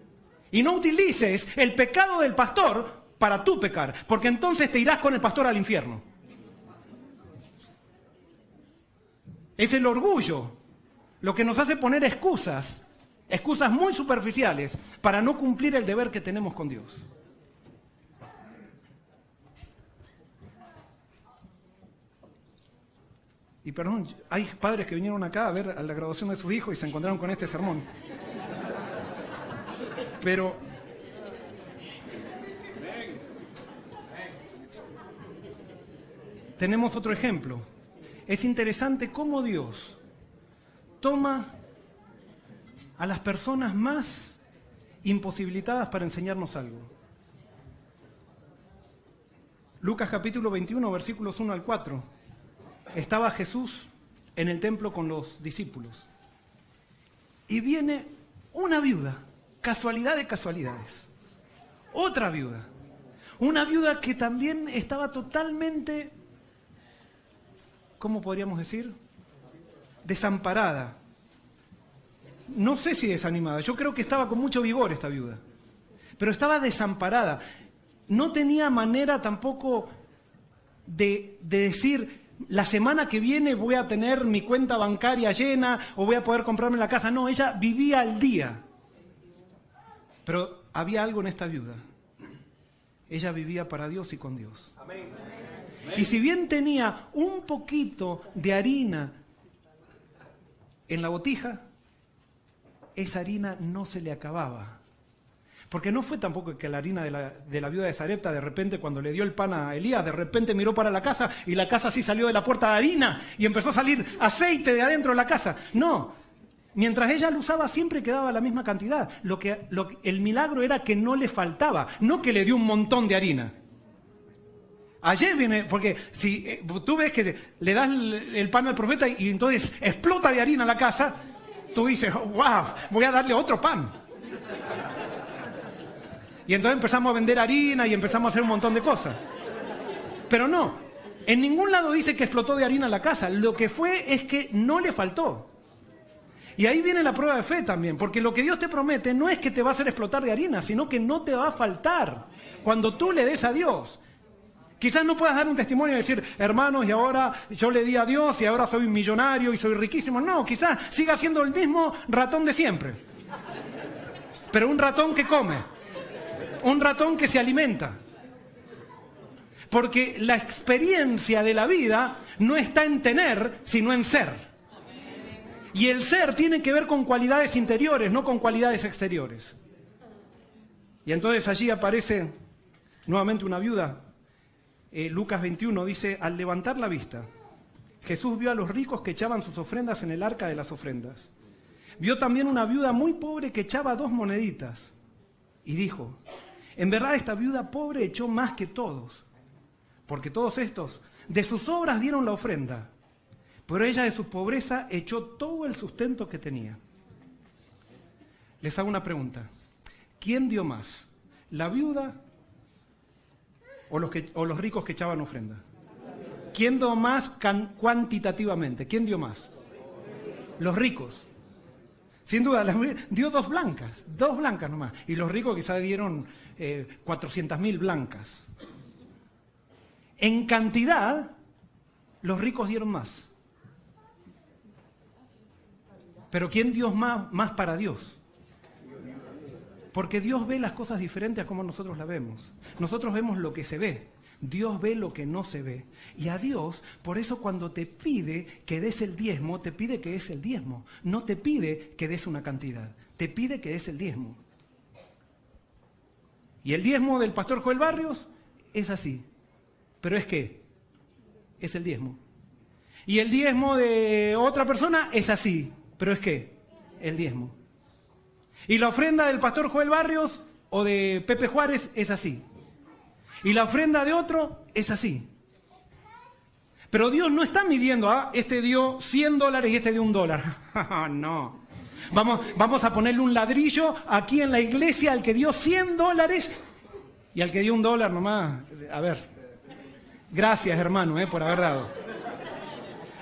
A: Y no utilices el pecado del pastor para tú pecar, porque entonces te irás con el pastor al infierno. Es el orgullo lo que nos hace poner excusas muy superficiales para no cumplir el deber que tenemos con Dios. Y perdón, hay padres que vinieron acá a ver a la graduación de sus hijos y se encontraron con este sermón. Pero tenemos otro ejemplo. Es interesante cómo Dios toma a las personas más imposibilitadas para enseñarnos algo. Lucas capítulo 21, versículos 1 al 4. Estaba Jesús en el templo con los discípulos. Y viene una viuda, casualidad de casualidades. Otra viuda. Una viuda que también estaba totalmente, ¿cómo podríamos decir? Desamparada. No sé si desanimada, yo creo que estaba con mucho vigor esta viuda. Pero estaba desamparada. No tenía manera tampoco de decir, la semana que viene voy a tener mi cuenta bancaria llena o voy a poder comprarme la casa. No, ella vivía al día. Pero había algo en esta viuda. Ella vivía para Dios y con Dios. Amén. Y si bien tenía un poquito de harina en la botija, esa harina no se le acababa. Porque no fue tampoco que la harina de la viuda de Sarepta, de repente cuando le dio el pan a Elías, de repente miró para la casa y la casa sí salió de la puerta de harina y empezó a salir aceite de adentro de la casa. No, mientras ella lo usaba siempre quedaba la misma cantidad. El milagro era que no le faltaba, no que le dio un montón de harina. Ayer viene, porque si tú ves que le das el pan al profeta y entonces explota de harina la casa, tú dices, wow, voy a darle otro pan. Y entonces empezamos a vender harina y empezamos a hacer un montón de cosas. Pero no, en ningún lado dice que explotó de harina la casa. Lo que fue es que no le faltó. Y ahí viene la prueba de fe también, porque lo que Dios te promete no es que te va a hacer explotar de harina, sino que no te va a faltar cuando tú le des a Dios. Quizás no puedas dar un testimonio y decir, hermanos, y ahora yo le di a Dios y ahora soy millonario y soy riquísimo. No, quizás siga siendo el mismo ratón de siempre. Pero un ratón que come. Un ratón que se alimenta. Porque la experiencia de la vida no está en tener, sino en ser. Y el ser tiene que ver con cualidades interiores, no con cualidades exteriores. Y entonces allí aparece nuevamente una viuda. Lucas 21 dice, al levantar la vista, Jesús vio a los ricos que echaban sus ofrendas en el arca de las ofrendas. Vio también una viuda muy pobre que echaba 2 moneditas. Y dijo, en verdad esta viuda pobre echó más que todos, porque todos estos de sus obras dieron la ofrenda, pero ella de su pobreza echó todo el sustento que tenía. Les hago una pregunta. ¿Quién dio más? ¿La viuda o los ricos que echaban ofrenda? ¿Quién dio más cuantitativamente? ¿Quién dio más? Los ricos. Sin duda, dio 2 blancas nomás. Y los ricos quizás dieron 400.000 blancas. En cantidad, los ricos dieron más. Pero ¿quién dio más para Dios? Porque Dios ve las cosas diferentes a como nosotros las vemos. Nosotros vemos lo que se ve. Dios ve lo que no se ve. Y a Dios, por eso cuando te pide que des el diezmo, te pide que des el diezmo. No te pide que des una cantidad. Te pide que des el diezmo. Y el diezmo del pastor Joel Barrios es así. Pero es que es el diezmo. Y el diezmo de otra persona es así. Pero es que el diezmo. Y la ofrenda del pastor Joel Barrios o de Pepe Juárez es así. Y la ofrenda de otro es así. Pero Dios no está midiendo, este dio $100 y este dio $1. No. Vamos a ponerle un ladrillo aquí en la iglesia al que dio $100 y al que dio $1 nomás. A ver. Gracias, hermano, por haber dado.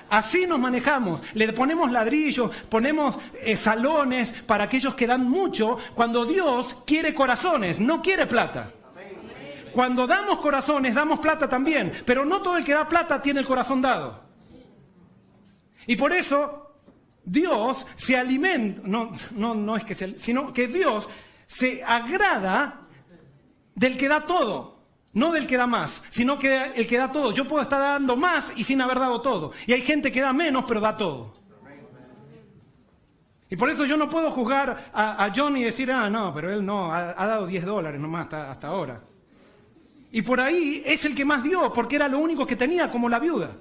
A: Así nos manejamos. Le ponemos ladrillos, ponemos salones para aquellos que dan mucho, cuando Dios quiere corazones, no quiere plata. Cuando damos corazones, damos plata también, pero no todo el que da plata tiene el corazón dado. Y por eso Dios se alimenta, no es que sino que Dios se agrada del que da todo. No del que da más, sino que el que da todo. Yo puedo estar dando más y sin haber dado todo. Y hay gente que da menos, pero da todo. Y por eso yo no puedo juzgar a John y decir, no, pero él no, ha dado $10 nomás hasta ahora. Y por ahí es el que más dio, porque era lo único que tenía, como la viuda.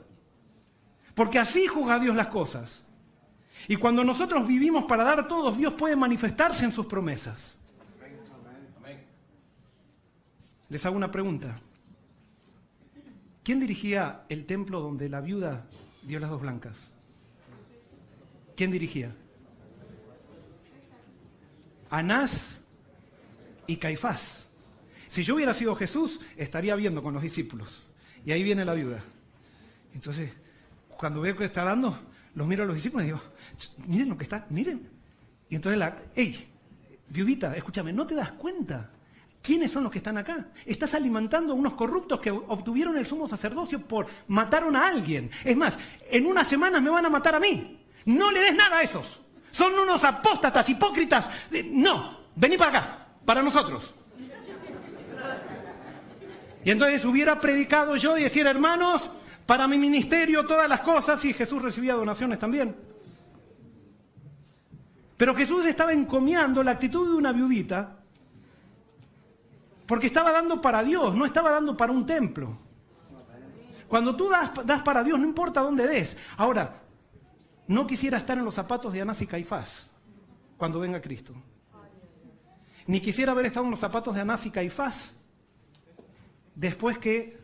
A: Porque así juzga Dios las cosas. Y cuando nosotros vivimos para dar todo, Dios puede manifestarse en sus promesas. Les hago una pregunta. ¿Quién dirigía el templo donde la viuda dio las 2 blancas? ¿Quién dirigía? Anás y Caifás. Si yo hubiera sido Jesús, estaría viendo con los discípulos. Y ahí viene la viuda. Entonces, cuando veo que está dando, los miro a los discípulos y digo, miren lo que está, miren. Y entonces, viudita, escúchame, ¿no te das cuenta quiénes son los que están acá? Estás alimentando a unos corruptos que obtuvieron el sumo sacerdocio por mataron a alguien. Es más, en unas semanas me van a matar a mí. No le des nada a esos. Son unos apóstatas, hipócritas. No, vení para acá, para nosotros. Y entonces hubiera predicado yo y decir, hermanos, para mi ministerio todas las cosas, y Jesús recibía donaciones también. Pero Jesús estaba encomiando la actitud de una viudita porque estaba dando para Dios, no estaba dando para un templo. Cuando tú das para Dios, no importa dónde des. Ahora, no quisiera estar en los zapatos de Anás y Caifás cuando venga Cristo. Ni quisiera haber estado en los zapatos de Anás y Caifás después que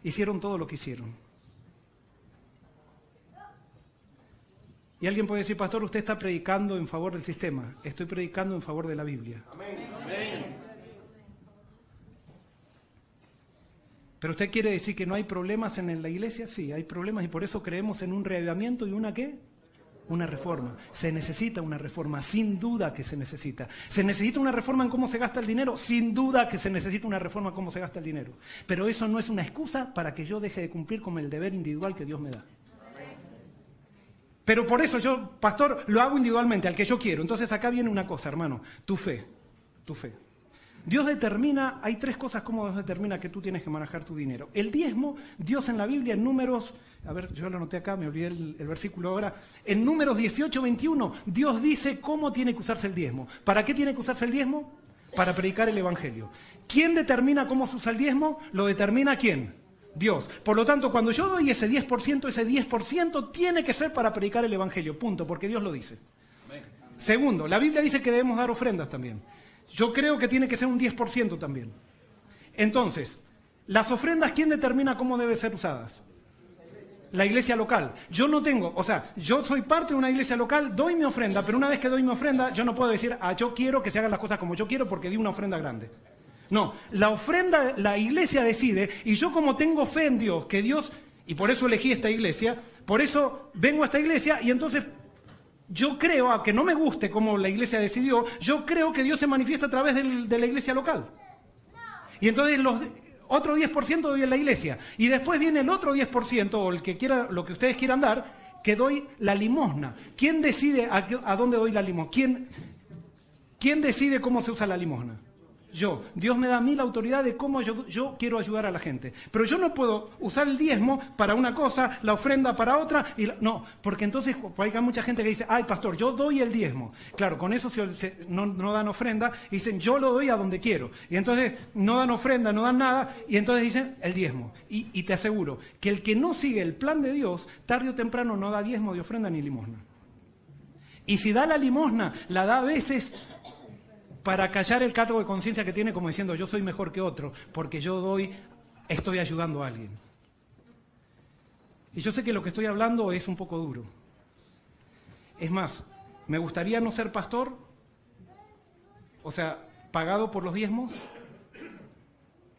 A: hicieron todo lo que hicieron. Y alguien puede decir, pastor, usted está predicando en favor del sistema. Estoy predicando en favor de la Biblia. Amén. Amén. ¿Pero usted quiere decir que no hay problemas en la iglesia? Sí, hay problemas y por eso creemos en un reavivamiento y una ¿qué? Una reforma. Se necesita una reforma, sin duda que se necesita. ¿Se necesita una reforma en cómo se gasta el dinero? Sin duda que se necesita una reforma en cómo se gasta el dinero. Pero eso no es una excusa para que yo deje de cumplir con el deber individual que Dios me da. Pero por eso yo, pastor, lo hago individualmente, al que yo quiero. Entonces acá viene una cosa, hermano, tu fe. Dios determina, hay 3 cosas como Dios determina que tú tienes que manejar tu dinero. El diezmo, Dios en la Biblia, en Números, a ver, yo lo anoté acá, me olvidé el versículo ahora. En Números 18:21, Dios dice cómo tiene que usarse el diezmo. ¿Para qué tiene que usarse el diezmo? Para predicar el evangelio. ¿Quién determina cómo se usa el diezmo? Lo determina ¿quién? Dios. Por lo tanto, cuando yo doy ese 10% tiene que ser para predicar el evangelio, punto, porque Dios lo dice. Segundo, la Biblia dice que debemos dar ofrendas también. Yo creo que tiene que ser un 10% también. Entonces, las ofrendas, ¿quién determina cómo deben ser usadas? La iglesia local. Yo no tengo, yo soy parte de una iglesia local, doy mi ofrenda, pero una vez que doy mi ofrenda, yo no puedo decir, yo quiero que se hagan las cosas como yo quiero porque di una ofrenda grande. No, la ofrenda, la iglesia decide, y yo como tengo fe en Dios, que Dios, y por eso elegí esta iglesia, por eso vengo a esta iglesia, y entonces yo creo, aunque no me guste como la iglesia decidió, yo creo que Dios se manifiesta a través de la iglesia local. Y entonces otro 10% doy en la iglesia, y después viene el otro 10%, o el que quiera, lo que ustedes quieran dar, que doy la limosna. ¿Quién decide a dónde doy la limosna? ¿Quién decide cómo se usa la limosna? Yo. Dios me da a mí la autoridad de cómo yo quiero ayudar a la gente. Pero yo no puedo usar el diezmo para una cosa, la ofrenda para otra. No, porque entonces hay mucha gente que dice, ay pastor, yo doy el diezmo. Claro, con eso no dan ofrenda. Dicen, yo lo doy a donde quiero. Y entonces no dan ofrenda, no dan nada. Y entonces dicen, el diezmo. Y te aseguro que el que no sigue el plan de Dios, tarde o temprano no da diezmo de ofrenda ni limosna. Y si da la limosna, la da a veces para callar el cargo de conciencia que tiene, como diciendo yo soy mejor que otro, porque yo estoy ayudando a alguien. Y yo sé que lo que estoy hablando es un poco duro. Es más, me gustaría no ser pastor, pagado por los diezmos,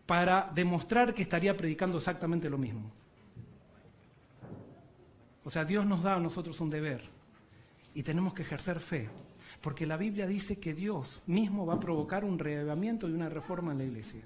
A: para demostrar que estaría predicando exactamente lo mismo. Dios nos da a nosotros un deber y tenemos que ejercer fe. Porque la Biblia dice que Dios mismo va a provocar un reavivamiento y una reforma en la iglesia.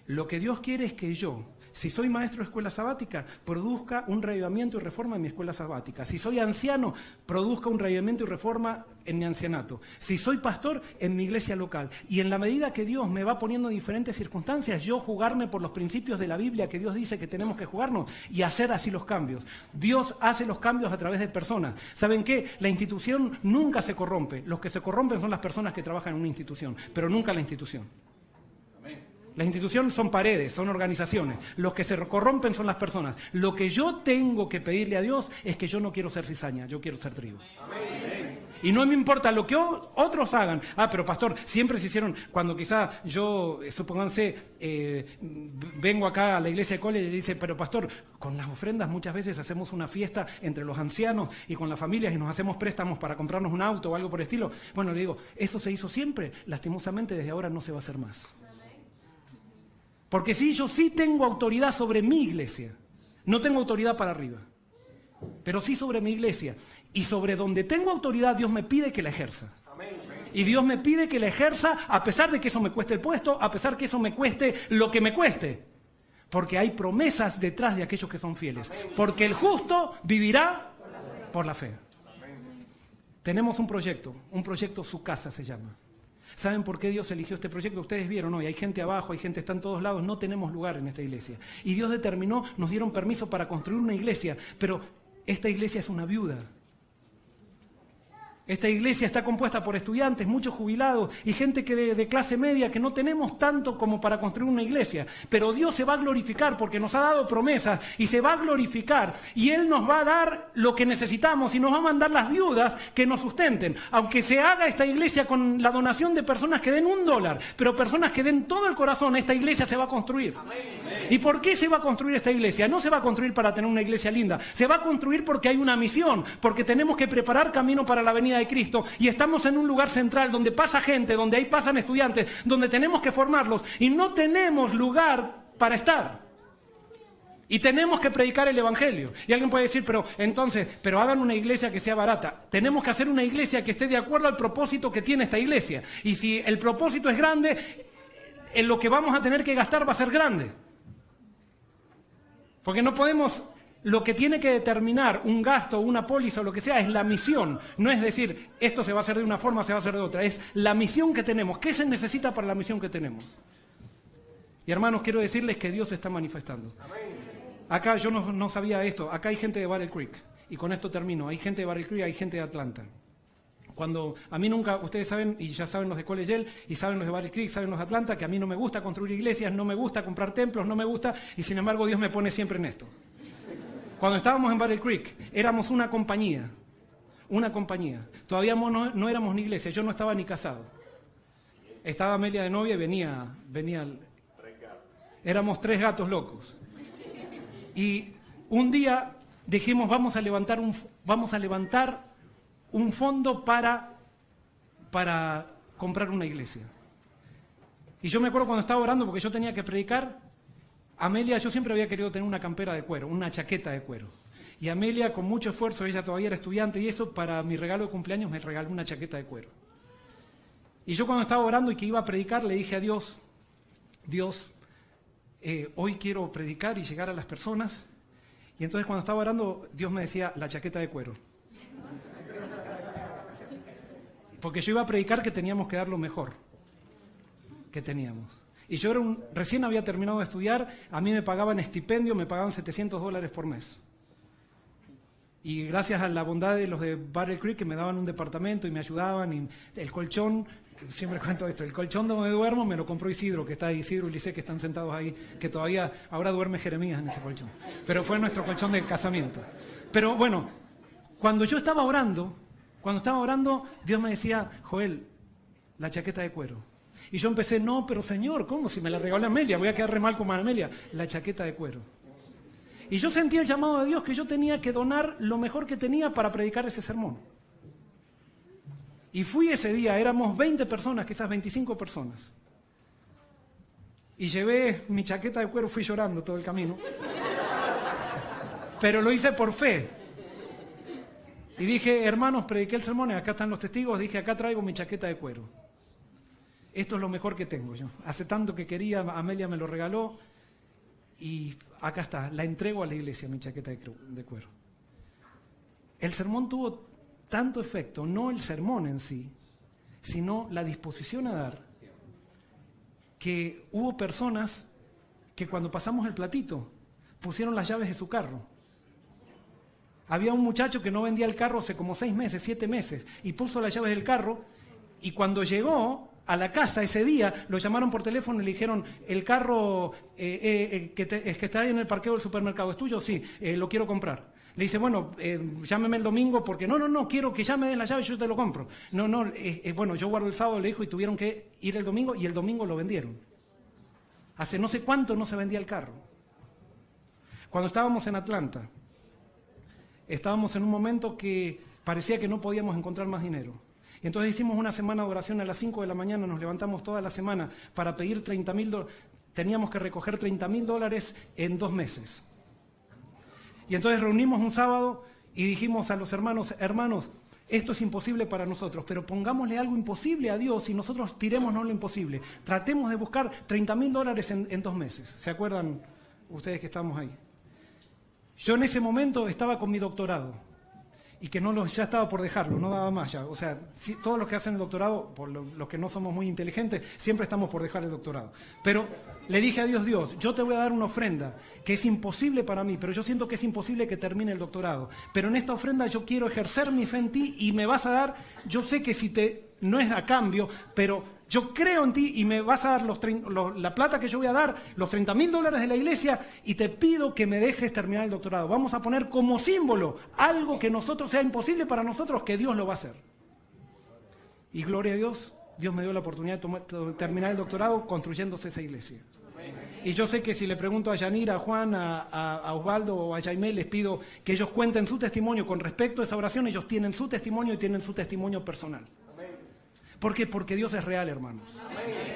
A: Lo que Dios quiere es que yo, si soy maestro de escuela sabática, produzca un reavivamiento y reforma en mi escuela sabática. Si soy anciano, produzca un reavivamiento y reforma en mi ancianato. Si soy pastor, en mi iglesia local. Y en la medida que Dios me va poniendo diferentes circunstancias, yo jugarme por los principios de la Biblia que Dios dice que tenemos que jugarnos y hacer así los cambios. Dios hace los cambios a través de personas. ¿Saben qué? La institución nunca se corrompe. Los que se corrompen son las personas que trabajan en una institución, pero nunca la institución. Las instituciones son paredes, son organizaciones. Los que se corrompen son las personas. Lo que yo tengo que pedirle a Dios es que yo no quiero ser cizaña, yo quiero ser trigo. Amén. Y no me importa lo que otros hagan. Pero pastor, siempre se hicieron, cuando quizá yo, supónganse, vengo acá a la iglesia de Cole y le dice, pero pastor, con las ofrendas muchas veces hacemos una fiesta entre los ancianos y con las familias y nos hacemos préstamos para comprarnos un auto o algo por el estilo. Bueno, le digo, eso se hizo siempre, lastimosamente desde ahora no se va a hacer más. Porque sí, yo sí tengo autoridad sobre mi iglesia. No tengo autoridad para arriba. Pero sí sobre mi iglesia. Y sobre donde tengo autoridad, Dios me pide que la ejerza. Y Dios me pide que la ejerza a pesar de que eso me cueste el puesto, a pesar que eso me cueste lo que me cueste. Porque hay promesas detrás de aquellos que son fieles. Porque el justo vivirá por la fe. Tenemos un proyecto Su Casa se llama. ¿Saben por qué Dios eligió este proyecto? Ustedes vieron hoy, hay gente abajo, hay gente está en todos lados, no tenemos lugar en esta iglesia. Y Dios determinó, nos dieron permiso para construir una iglesia, pero esta iglesia es una viuda. Esta iglesia está compuesta por estudiantes, muchos jubilados y gente que de clase media que no tenemos tanto como para construir una iglesia. Pero Dios se va a glorificar porque nos ha dado promesas y se va a glorificar. Y Él nos va a dar lo que necesitamos y nos va a mandar las viudas que nos sustenten. Aunque se haga esta iglesia con la donación de personas que den $1, pero personas que den todo el corazón, esta iglesia se va a construir. ¿Y por qué se va a construir esta iglesia? No se va a construir para tener una iglesia linda. Se va a construir porque hay una misión, porque tenemos que preparar camino para la venida de Cristo y estamos en un lugar central donde pasa gente, donde ahí pasan estudiantes, donde tenemos que formarlos y no tenemos lugar para estar. Y tenemos que predicar el evangelio. Y alguien puede decir, pero hagan una iglesia que sea barata. Tenemos que hacer una iglesia que esté de acuerdo al propósito que tiene esta iglesia. Y si el propósito es grande, en lo que vamos a tener que gastar va a ser grande. Porque no podemos... Lo que tiene que determinar un gasto, una póliza o lo que sea es la misión. No es decir, esto se va a hacer de una forma, se va a hacer de otra. Es la misión que tenemos. ¿Qué se necesita para la misión que tenemos? Y hermanos, quiero decirles que Dios se está manifestando. Acá yo no sabía esto. Acá hay gente de Battle Creek. Y con esto termino. Hay gente de Battle Creek, hay gente de Atlanta. Cuando a mí nunca, ustedes saben, y ya saben los de College Hill, y saben los de Battle Creek, saben los de Atlanta, que a mí no me gusta construir iglesias, no me gusta comprar templos, no me gusta, y sin embargo Dios me pone siempre en esto. Cuando estábamos en Battle Creek, éramos una compañía. Todavía no éramos ni iglesia, yo no estaba ni casado. Estaba Amelia de novia y venía. Éramos 3 gatos locos. Y un día dijimos, vamos a levantar un fondo para comprar una iglesia. Y yo me acuerdo cuando estaba orando, porque yo tenía que predicar. Amelia, yo siempre había querido tener una campera de cuero, una chaqueta de cuero. Y Amelia, con mucho esfuerzo, ella todavía era estudiante, y eso para mi regalo de cumpleaños me regaló una chaqueta de cuero. Y yo cuando estaba orando y que iba a predicar, le dije a Dios, hoy quiero predicar y llegar a las personas. Y entonces cuando estaba orando, Dios me decía, la chaqueta de cuero. Porque yo iba a predicar que teníamos que dar lo mejor que teníamos. Y yo recién había terminado de estudiar, a mí me pagaban estipendio, me pagaban $700 por mes. Y gracias a la bondad de los de Battle Creek que me daban un departamento y me ayudaban, y el colchón, siempre cuento esto, el colchón donde duermo me lo compró Isidro, que está ahí, Isidro y Lice, que están sentados ahí, que todavía, ahora duerme Jeremías en ese colchón. Pero fue nuestro colchón de casamiento. Pero bueno, cuando estaba orando, Dios me decía, Joel, la chaqueta de cuero. Y yo empecé, no, pero Señor, ¿cómo? Si me la regaló Amelia, voy a quedar re mal con Amelia. La chaqueta de cuero. Y yo sentí el llamado de Dios que yo tenía que donar lo mejor que tenía para predicar ese sermón. Y fui ese día, éramos 20 personas, quizás 25 personas. Y llevé mi chaqueta de cuero, fui llorando todo el camino. Pero lo hice por fe. Y dije, hermanos, prediqué el sermón, y acá están los testigos, dije, acá traigo mi chaqueta de cuero. Esto es lo mejor que tengo yo. Hace tanto que quería, Amelia me lo regaló. y acá está, la entrego a la iglesia, mi chaqueta de cuero. El sermón tuvo tanto efecto, no el sermón en sí, sino la disposición a dar, que hubo personas que cuando pasamos el platito pusieron las llaves de su carro. Había un muchacho que no vendía el carro hace como 6 meses, 7 meses, y puso las llaves del carro, y cuando llegó a la casa ese día, lo llamaron por teléfono y le dijeron, el carro que está ahí en el parqueo del supermercado, ¿es tuyo? Sí, lo quiero comprar. Le dice, bueno, llámeme el domingo porque no, quiero que ya me den la llave y yo te lo compro. Bueno, yo guardo el sábado, le dijo, y tuvieron que ir el domingo y el domingo lo vendieron. Hace no sé cuánto no se vendía el carro. Cuando estábamos en Atlanta, estábamos en un momento que parecía que no podíamos encontrar más dinero. Y entonces hicimos una semana de oración a las 5 de la mañana, nos levantamos toda la semana para pedir $30,000, teníamos que recoger $30,000 en 2 meses. Y entonces reunimos un sábado y dijimos a los hermanos, esto es imposible para nosotros, pero pongámosle algo imposible a Dios y nosotros tirémonos lo imposible. Tratemos de buscar $30,000 en 2 meses. ¿Se acuerdan ustedes que estábamos ahí? Yo en ese momento estaba con mi doctorado y que ya estaba por dejarlo, no daba más ya. O sea, todos los que hacen el doctorado, por los que no somos muy inteligentes, siempre estamos por dejar el doctorado. Pero le dije a Dios, yo te voy a dar una ofrenda que es imposible para mí, pero yo siento que es imposible que termine el doctorado. Pero en esta ofrenda yo quiero ejercer mi fe en ti y me vas a dar, yo sé que no es a cambio, pero yo creo en ti y me vas a dar la plata que yo voy a dar, los $30,000 de la iglesia, y te pido que me dejes terminar el doctorado. Vamos a poner como símbolo algo que nosotros sea imposible para nosotros, que Dios lo va a hacer. Y gloria a Dios, Dios me dio la oportunidad de terminar el doctorado construyéndose esa iglesia. Y yo sé que si le pregunto a Yanira, a Juan, a Osvaldo o a Jaime, les pido que ellos cuenten su testimonio con respecto a esa oración. Ellos tienen su testimonio y tienen su testimonio personal. ¿Por qué? Porque Dios es real, hermanos.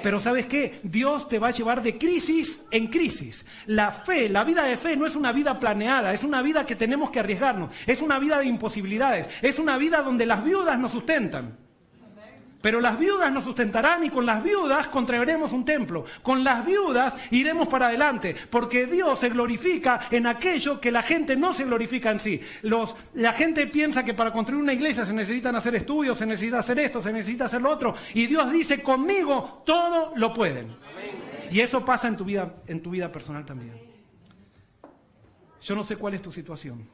A: Pero ¿sabes qué? Dios te va a llevar de crisis en crisis. La fe, la vida de fe no es una vida planeada, es una vida que tenemos que arriesgarnos, es una vida de imposibilidades, es una vida donde las viudas nos sustentan. Pero las viudas nos sustentarán y con las viudas construiremos un templo. Con las viudas iremos para adelante, porque Dios se glorifica en aquello que la gente no se glorifica en sí. La gente piensa que para construir una iglesia se necesitan hacer estudios, se necesita hacer esto, se necesita hacer lo otro. Y Dios dice, conmigo todo lo pueden. Y eso pasa en tu vida personal también. Yo no sé cuál es tu situación,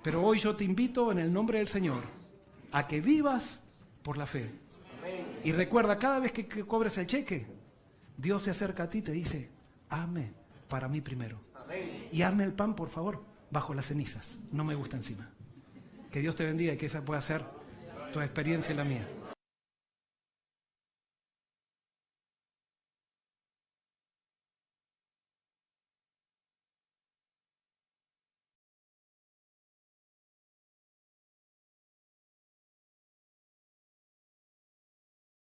A: pero hoy yo te invito en el nombre del Señor a que vivas por la fe. Y recuerda, cada vez que cobres el cheque, Dios se acerca a ti y te dice, hazme para mí primero. Y hazme el pan, por favor, bajo las cenizas. No me gusta encima. Que Dios te bendiga y que esa pueda ser tu experiencia y la mía.